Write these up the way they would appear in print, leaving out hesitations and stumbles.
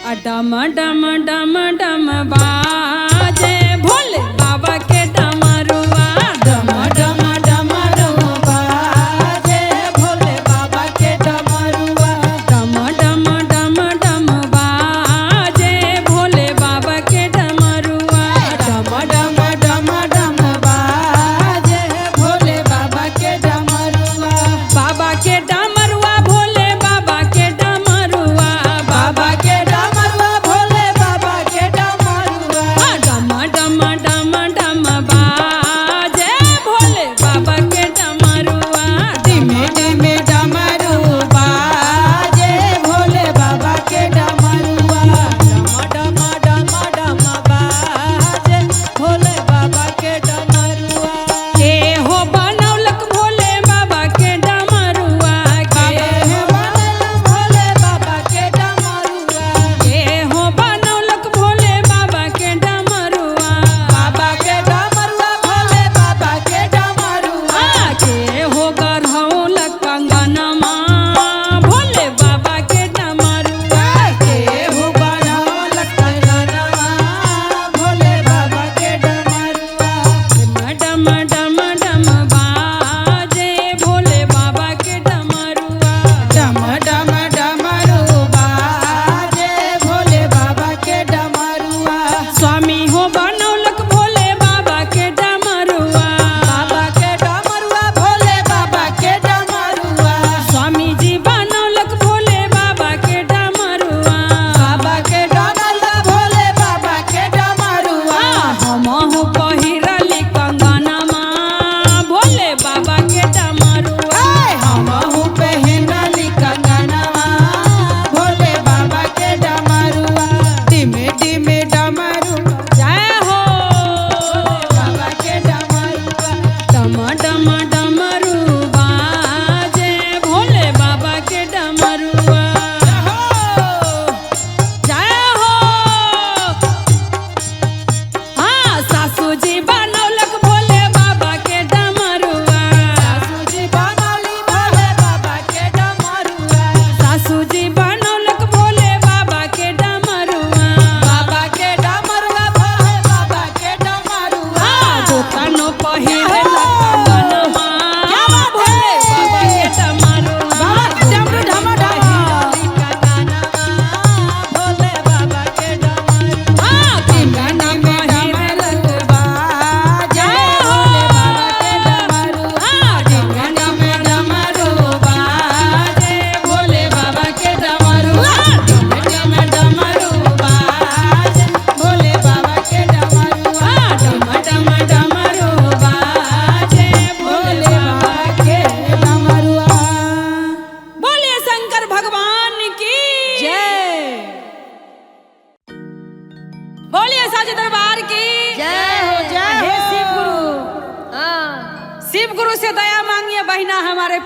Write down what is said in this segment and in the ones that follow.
डम डम डम डम बाजे भोले बाबा के डमरुआ डम डम डम डम बाजे भोले बाबा के डमरुआ डम डम डम डम बाजे भोले बाबा के डमरुआ डम डम डम डम बाजे भोले बाबा के डमरुआ बाबा के डमरुआ भोले बाबा के डमरुआ बाबा के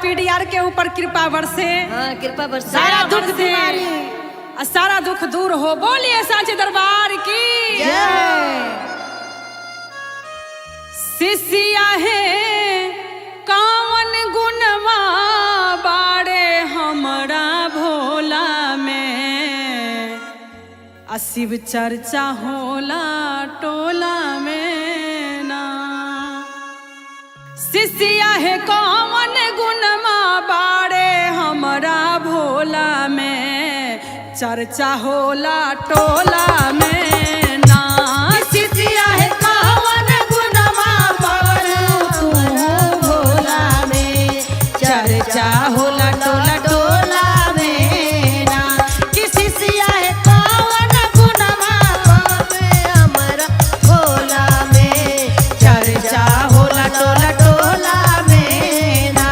पीडीआर के ऊपर कृपा बरसे। हाँ, कृपा बरसे, सारा दुख दे, सारा दुख दूर हो। बोलिए साचे दरबार की जय। शिष्या है कावन गुणवा बाड़े हमरा भोला में, शिव चर्चा होला टोला में ना। शिष्या है कावन गुणवा बाड़े हमरा भोला में, चर्चा होला टोला में ना। शिष्या है कावन गुणवा बाड़े भोला में, चर्चा होला टोला टोला में ना। कि शिष्या है कावन गुणवा बाड़े हमरा भोला में, चर्चा होला टोला टोला में ना।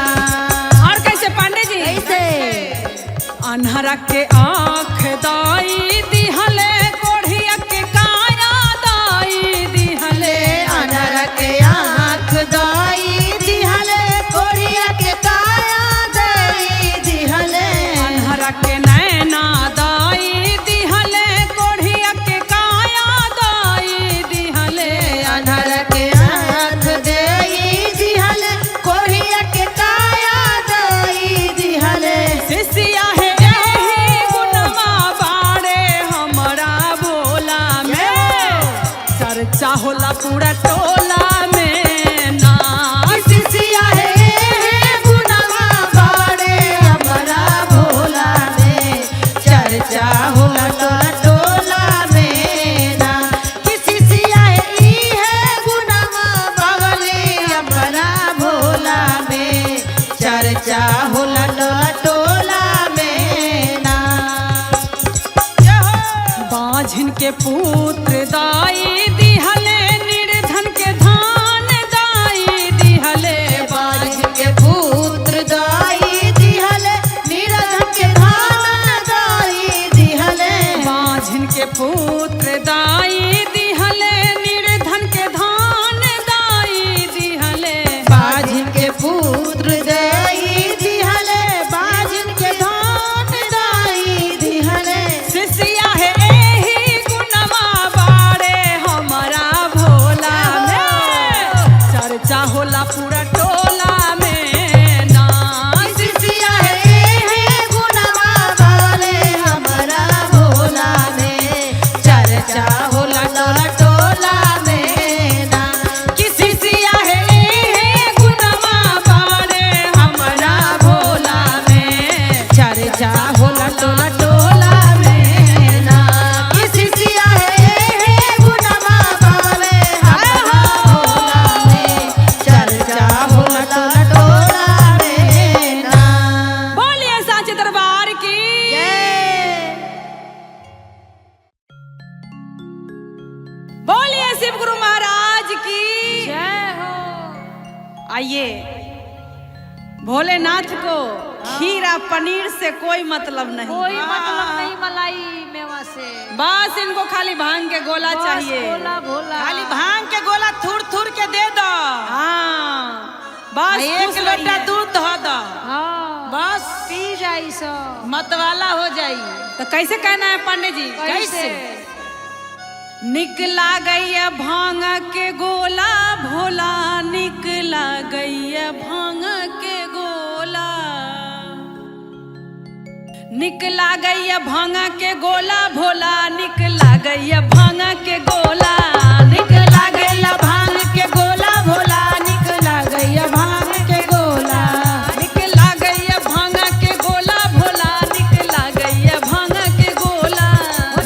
और कैसे पांडे जी? कैसे? अन्हरा के आँख दाई दिहले कोढ़िया के का चर्चा होला पूरा टोला में ना। सिसिया है गुनवा बाड़े हमारा भोला में चर्चा होला टोला में ना। सिसिया है गुनवा बावले हमारा भोला में चर्चा होला टोला में ना। बाझिन के पुत्र दाई दिहले निर्धन के धान दाई दिहले। बाझिन के पुत्र दाई दिहले निर्धन के धान दाई दिहले। बाझिन के पुत्र दाई दिहले निर्धन के धान दाई दिहले। बाझिन के पुत्र दाई दिहले बाझिन के धान दाई दिहले। सिसिया है एही गुनवा बाड़े हमारा भोला में चर्चा होला पूरा टोला में ना। सिसिया है गुनवा बाले हमारा भोला में चर्चा होला टोला में ना। सिसिया है एही गुनवा बाड़े हमारा भोला में चर्चा होला टोला में ना। सिसिया है गुनवा बाले हमारा भोला में चर्चा होला टोला में ना। बोलिए साचे दरबार की। बोलिए शिव गुरु महाराज की जय हो। आइए, भोलेनाथ को खीरा पनीर से कोई मतलब नहीं, कोई मतलब नहीं मलाई मेवा से। बस इनको खाली भांग के गोला चाहिए। भोला भोला खाली भांग के गोला थुर थुर के दे दो। हाँ बस एक खुश लोटा रहिए। दूध धो दो, हाँ बस पी जाई सब। मतवाला हो जाई। तो कैसे कहना है पंडित जी? कैसे? निकला गई भांग के गोला भोला, निकला गई भांग के गोला। निकला गई भांग के गोला भोला, निकला गई भांग के गोला। निकला गया भांग के गोला भोला निकला गया भांग के गोला। निकला गई भांग के गोला भोला, निकला गई भांग के गोला।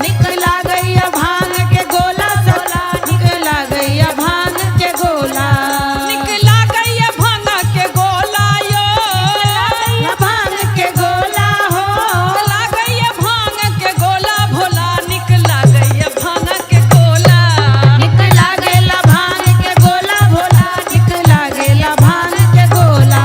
निकला गया भांग के गोला भोला निकला गया भांग के गोला। निकला गई भांग के गोला यो, या भांग के गोला हो। निकला गई भांग के गोला भोला, निकला गई भांग के गोला। निकला गया भांग के गोला भोला निकला गया भांग के गोला।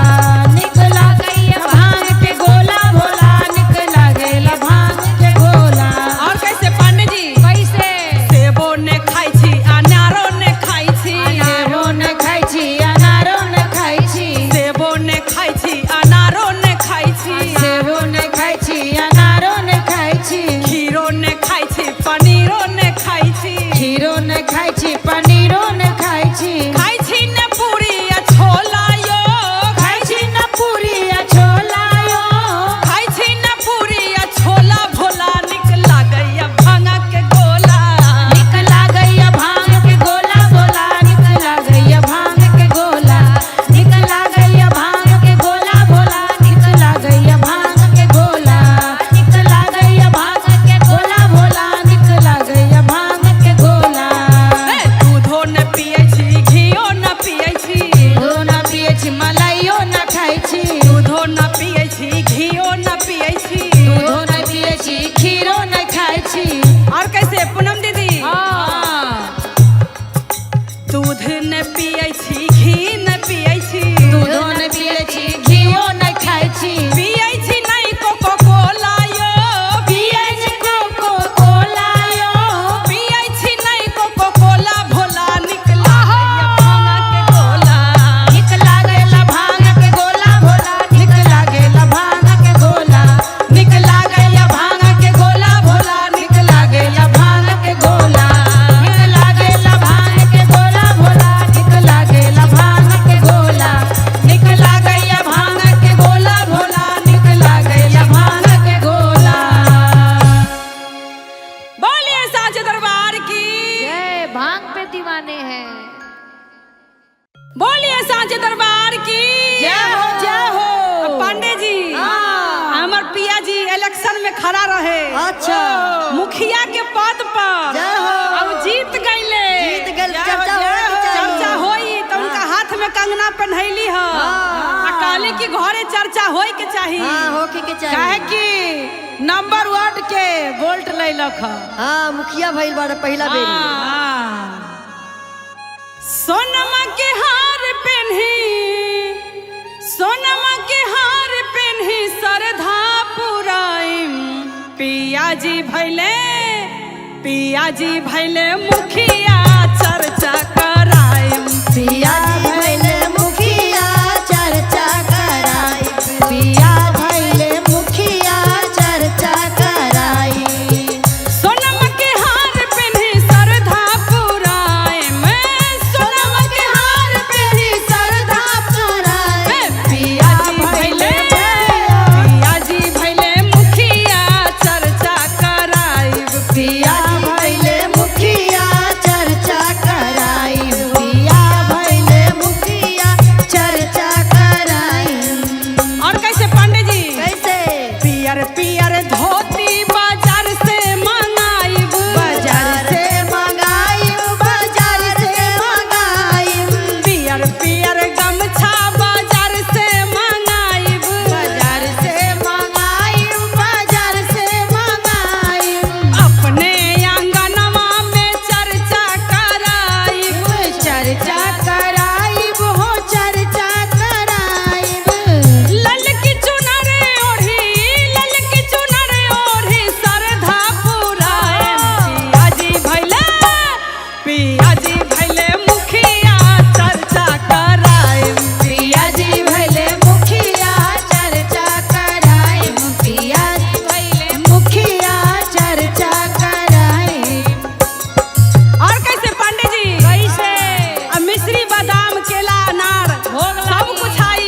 निकला गया भांग के गोला भोला निकला गया भांग के गोला। और कैसे पंडित जी? कैसे? सेबो ने खाई छी, अनारो ने खाई छी। अनारो ने खाई छी अनारो ने खाई छी। सेबो ने खाई छी, अनारो ने खाई छी। सेबो ने खाई छी अनारो ने खाई छी। खीरो ने खाई छी, पनीरो ने खाई छी। खीरो ने खाई छी पनीरो ने खाई छी। खाई छी ने पूरी आ छोला यो, खाई छी न पूरी या छोला यो। खाई छी ने पूरी आ छोला भोला, निकला गई भांग के गोला। निकला गया भांग के गोला भोला निकला गया भांग के गोला। निकला गया भांग के गोला भोला निकला गया भांग के गोला। निकला गया भांग के गोला भोला निकला गया भांग के गोला। दूधो न पिए छी, घियो न पिए छी। दूधो न पिए छी मलाइयो न खाई छी। दूधो न पिए छी, घियो न पिए छी। दूधो न पिए छी खीरो न खाई छी। और कैसे पूनम दीदी? हाँ दूध न पिए छी, घी न पिए छी। दूधो न पिए छी घीयो न खाई छी। पिए छी नहीं कोको कोला यो, पिए छी कोको कोला यो। पिए छी नहीं कोको कोला भोला, निकला गई भांग के गोला। निकला गया भांग के गोला भोला निकला गया भांग के गोला। निकला गया भांग के गोला भोला निकला गया भांग के गोला। निकला गया भांग के गोला भोला निकला गया दीवाने हैं। बोलिए सांचे दरबार की जय हो जय हो। पांडे जी हमार पिया जी इलेक्शन में खड़ा रहे। अच्छा। मुखिया के पद पर जय हो। अब जीत गईले। जीत गइल, जय हो, चर्चा जय हो। होई के चाहिए। चर्चा होई तो उनका हाथ में कंगना पहनैली है आ कहले कि घरे चर्चा होई के चाहिए। हाँ होके के काहे चाहिए। कि नंबर 1 के वोल्ट लैलक ह। हाँ मुखिया भइल बाड़ा पहिला बेरी। हाँ। सोनमा के हार पहनी, सोनमा के हार पहनी सरधा पुराइम। पिया जी भैले मुखिया चर्चा कराइम। पिया भइले मुखिया चर्चा कराई। पिया भइले मुखिया चर्चा कराई। सोनमा के हार पहनी सरधा पुराइम। सोनमा के हार पहनी सरधा पुराइम। पिया जी भैले मुखिया चर्चा कराइब। पिया भइले मुखिया चर्चा कराई। पिया भइले मुखिया चर्चा कराई। और कैसे पांडे जी? कैसे? पियर पियर धोती बाजार से मंगाइब। बाजार से मंगाई। बाजार से मंगाई। पियर पियर गमछा बाजार से मंगाइब। बाजार से मंगाई। बाजार से मंगाई। अपने आंगनवा में चर्चा कराइब। चर्चा कराई। वो चर्चा कराई। ललकी चुनर ओढ़ी, ललकी चुनर ओढ़ी सरधा पुराइम। पिया जी भैले मुखिया चर्चा कराइम। पिया जी भइले मुखिया चर्चा कराई। पिया जी भइले मुखिया चर्चा कराई। और कैसे पांडे जी? कैसे? अब मिश्री बादाम केला अनार सब कुछ आई।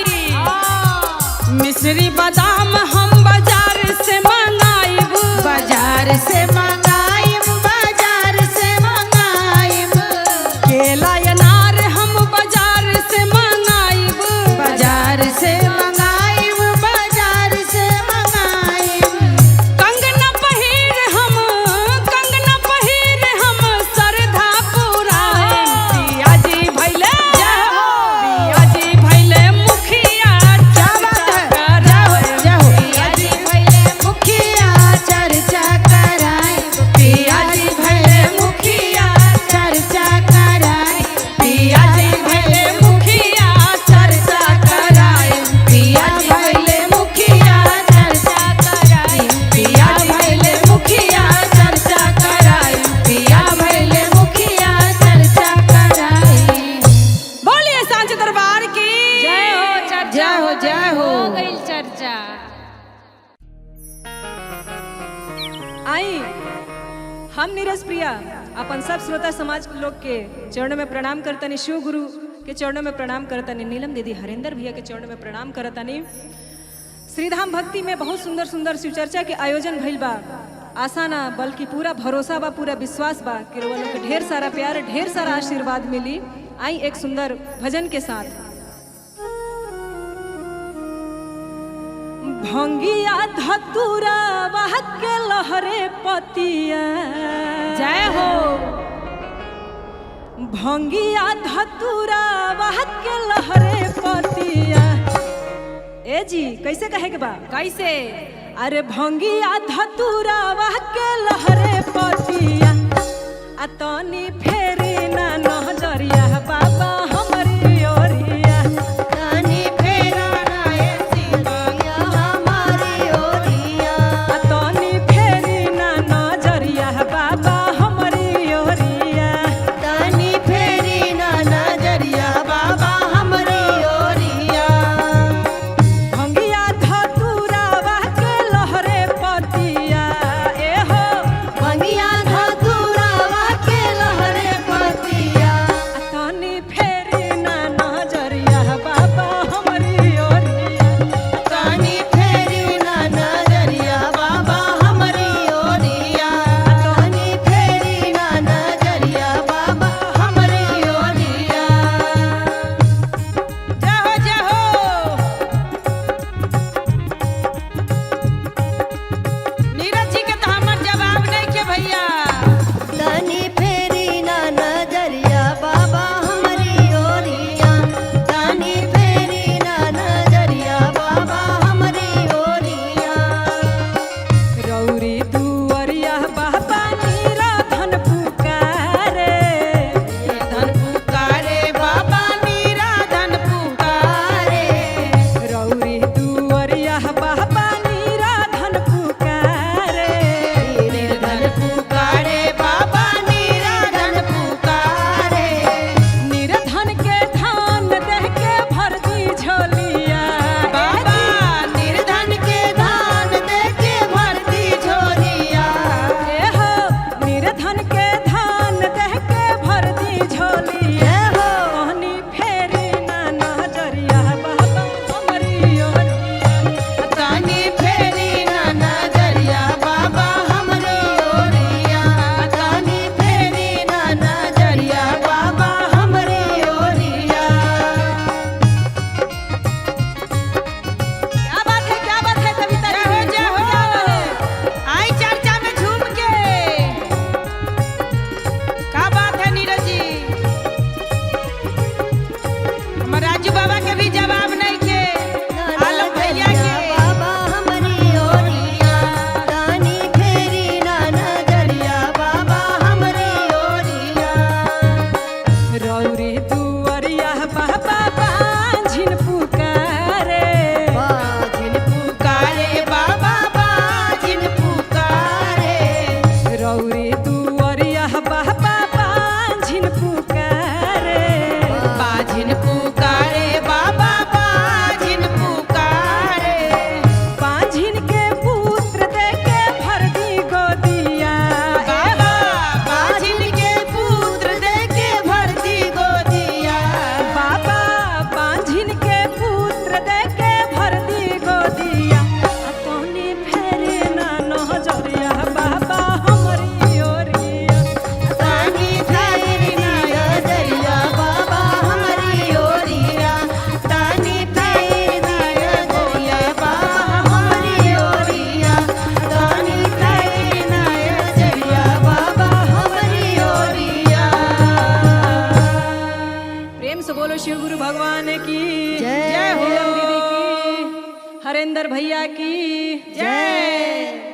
मिश्री बादाम हम बाजार से मंगाइब। बाजार से मंगाई। बाजार से मंगाई। केला अनार हम बाजार से मंगाइब। बाजार से मंगाई। बाजार से मंगाई। कंगना पहिर हम सरधा पुराइम। पिया जी भैले मुखिया चर्चा कराइम। पिया जी भइले मुखिया चर्चा कराई। पिया जी भइले मुखिया चर्चा कराई। पिया जी भैले मुखिया चर्चा कराइम। पिया भइले मुखिया चर्चा कराई। पिया भइले मुखिया चर्चा कराई। पिया भइले मुखिया चर्चा कराई। बोलिए सांचे दरबार की जय हो। चर्चा जय हो, जय हो। गई चर्चा। आई हम नीरज प्रिया अपन सब श्रोता समाज लोग के चरणों में प्रणाम करतनी। शिव गुरु के चरणों में प्रणाम करतनी। नीलम दीदी हरेंद्र भैया के चरणों में प्रणाम करतनी। श्रीधाम भक्ति में बहुत सुंदर सुंदर शिव चर्चा के आयोजन भइल बा। आशा ना बल्कि पूरा भरोसा बा, पूरा विश्वास बा कि रउआ लोग के ढेर सारा प्यार, ढेर सारा आशीर्वाद मिली। आई एक सुंदर भजन के साथ। भंगिया धतुरा वाह के लहरे पतिया। जय हो। भंगिया धतुरा वाह के लहरे पतिया। ए जी कैसे कहे के बा? कैसे? अरे भंगिया धतुरा वाह के लहरे पतिया। आ तनी फेरी ना नजरिया बाबा हमरी ओरिया। तनी फेरा ना ऐसी दुनिया हमारी ओरिया। आ तनी फेरी ना नजरिया बाबा हमरी ओरिया। तनी फेरी ना नजरिया बाबा हमरी ओरिया। भंगिया धतुरा वाह के लहरे पतिया। ए हो भंगिया धतुरा के लहरे रौरी दुअरिया बाबा बांझिन पुकारे बाजिन पुकारे बाबा बाजिन पुकारे बांझिन के पुत्र देके भर दी गोदिया बाबा बाजिन के पुत्र देके भरती गोदिया बाबा बांझिन के पुत्र देके भर दी गोदिया तोनी फेरे ना नजरिया बाबा हमरी ओरिया तानी फेरी नजरिया बाबा हमारी ओरिया तानी फेरी नजरिया बाबा हमारी ओरिया तानी फेरी नजरिया बाबा हमारी ओरिया। प्रेम से बोलो शिव गुरु भगवान की जय हो। नीलम दीदी की हरेंद्र भैया की जय।